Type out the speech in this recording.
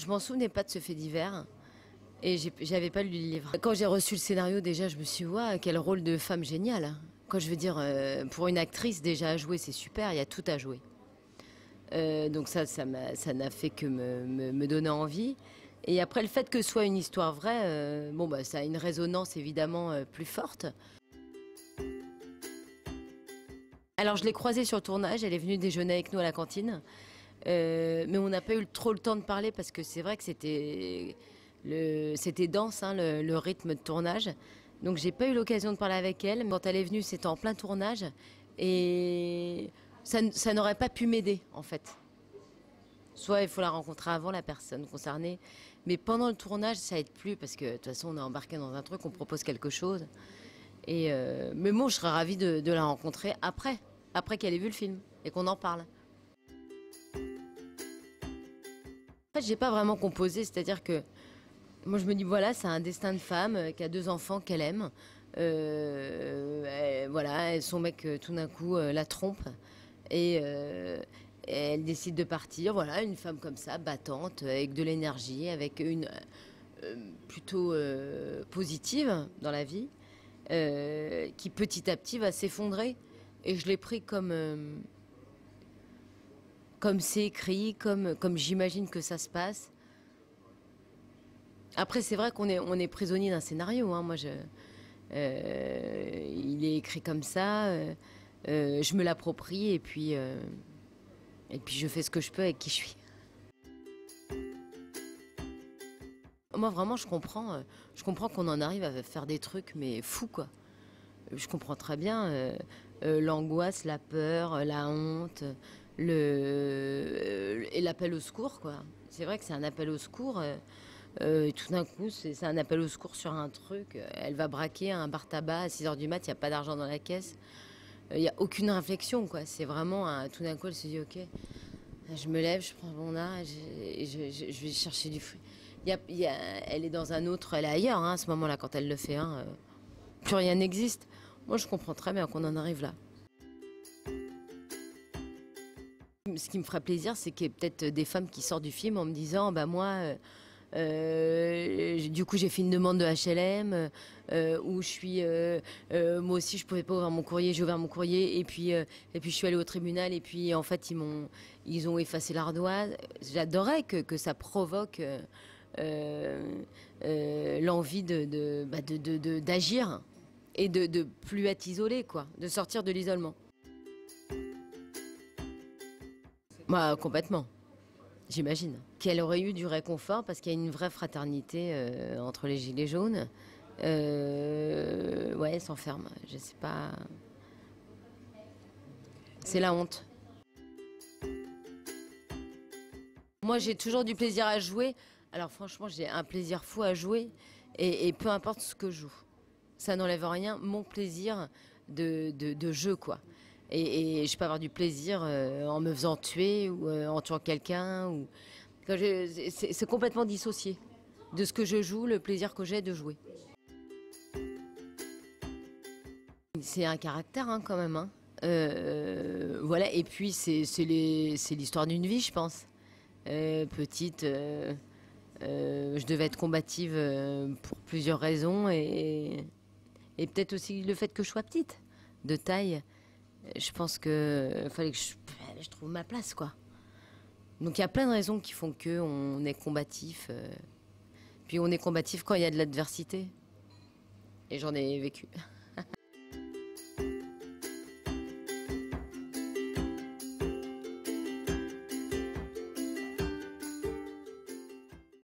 Je m'en souvenais pas de ce fait divers et j'avais pas lu le livre. Quand j'ai reçu le scénario, déjà, je me suis dit, waouh, quel rôle de femme génial. Quoi, je veux dire, pour une actrice, déjà à jouer, c'est super, il y a tout à jouer. Donc ça n'a fait que me donner envie. Et après, le fait que ce soit une histoire vraie, bon, bah, ça a une résonance évidemment plus forte. Alors, je l'ai croisée sur le tournage, elle est venue déjeuner avec nous à la cantine. Mais on n'a pas eu trop le temps de parler parce que c'est vrai que c'était dense, hein, le rythme de tournage. Donc j'ai pas eu l'occasion de parler avec elle. Quand elle est venue, c'était en plein tournage et ça n'aurait pas pu m'aider en fait. Soit il faut la rencontrer avant, la personne concernée, mais pendant le tournage, ça aide plus parce que de toute façon on est embarqué dans un truc, on propose quelque chose. Mais bon, je serais ravie de la rencontrer après qu'elle ait vu le film et qu'on en parle. En fait, j'ai pas vraiment composé, c'est-à-dire que moi je me dis voilà, c'est un destin de femme qui a 2 enfants qu'elle aime. Voilà, son mec tout d'un coup la trompe et elle décide de partir. Voilà, une femme comme ça, battante, avec de l'énergie, avec une plutôt positive dans la vie, qui petit à petit va s'effondrer. Et je l'ai pris comme c'est écrit, comme j'imagine que ça se passe. Après, c'est vrai on est prisonnier d'un scénario. Hein. Il est écrit comme ça. Je me l'approprie et puis je fais ce que je peux avec qui je suis. Moi, vraiment, je comprends qu'on en arrive à faire des trucs, mais fous, quoi. Je comprends très bien l'angoisse, la peur, la honte, et l'appel au secours, quoi. C'est vrai que c'est un appel au secours. Et tout d'un coup, c'est un appel au secours sur un truc. Elle va braquer un bar-tabac à 6 heures du mat, il n'y a pas d'argent dans la caisse. Il n'y a aucune réflexion, quoi. C'est vraiment, tout d'un coup, elle se dit, ok, je me lève, je prends mon âge et je vais chercher du fruit. Elle est dans un autre, elle est ailleurs hein, à ce moment-là, quand elle le fait. Hein, plus rien n'existe. Moi, je comprends très bien qu'on en arrive là. Ce qui me ferait plaisir, c'est qu'il y ait peut-être des femmes qui sortent du film en me disant, bah moi, du coup, j'ai fait une demande de HLM où je suis, moi aussi, je pouvais pas ouvrir mon courrier, j'ai ouvert mon courrier et puis je suis allée au tribunal et puis en fait, ils ont effacé l'ardoise. J'adorais que ça provoque l'envie d'agir et de plus être isolé, quoi, de sortir de l'isolement. Bah, complètement. J'imagine. Qu'elle aurait eu du réconfort parce qu'il y a une vraie fraternité entre les gilets jaunes. Ouais, elle s'enferme. Je sais pas. C'est la honte. Moi, j'ai toujours du plaisir à jouer. Alors franchement, j'ai un plaisir fou à jouer et peu importe ce que je joue. Ça n'enlève rien, mon plaisir de jeu, quoi. Et je peux avoir du plaisir en me faisant tuer ou en tuant quelqu'un. C'est complètement dissocié de ce que je joue, le plaisir que j'ai de jouer. C'est un caractère hein, quand même. Hein. Voilà, et puis c'est l'histoire d'une vie, je pense. Petite, je devais être combative pour plusieurs raisons et peut-être aussi le fait que je sois petite, de taille. Je pense que fallait que je trouve ma place, quoi. Donc il y a plein de raisons qui font qu'on est combatif. Puis on est combatif quand il y a de l'adversité. Et j'en ai vécu.